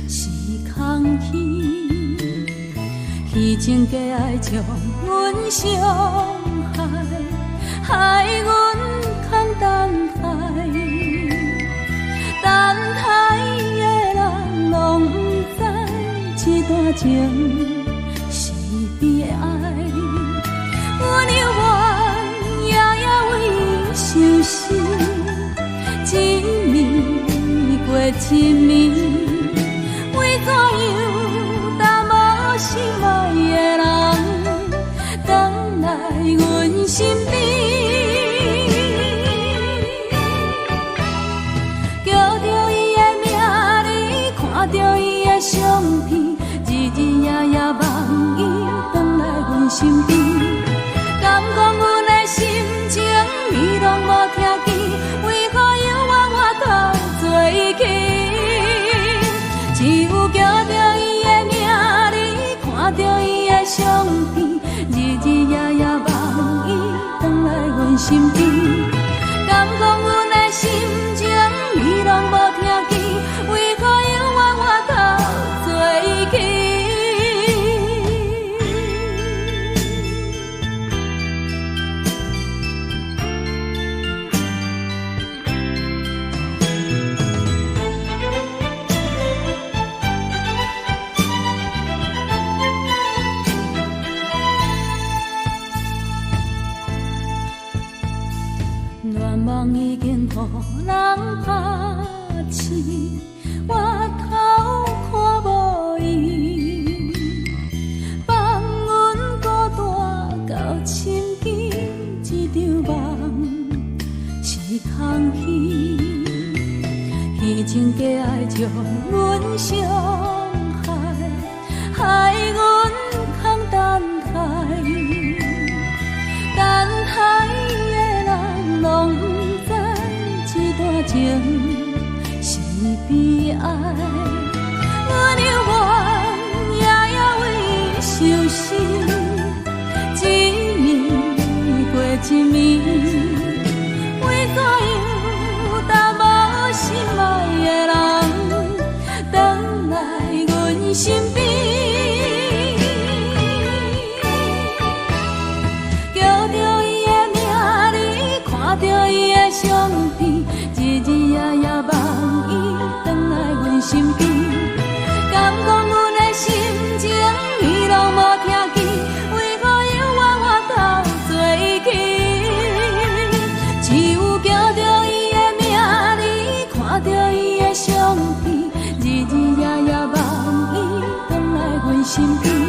是空虚，虚情假爱将阮伤害，害阮空等待，等待的人拢不知这段情是悲哀。阮犹原夜夜为相思，一暝过一暝，为怎样耽无心爱的人，等来阮身边？叫着伊的名字，看着伊的相片，日日夜夜望伊回来阮身边。敢讲阮的心情，你拢无听见？为何犹原我头做起？只有叫着伊的名字，看着伊的相片，日日夜夜望伊回来阮身边。敢讲阮的心情，你拢无听见？为何犹原我头做起？愿望已经予人抛弃，我头看无伊，放阮孤单到深更，一场梦是空虚，虚情假爱将阮伤害，害阮空等待，等待的人拢不知这段情是悲哀。阮犹原夜夜为相思，一暝过一暝，为怎样耽无心爱的人，回来阮身边？叫着伊的名字，看着伊的相片，日日夜夜望伊回来阮身边。敢讲阮的心情，你拢无听见？为何犹原我头做起？只有叫着伊的名字，看着伊的相片，日日夜夜望伊回来阮身边。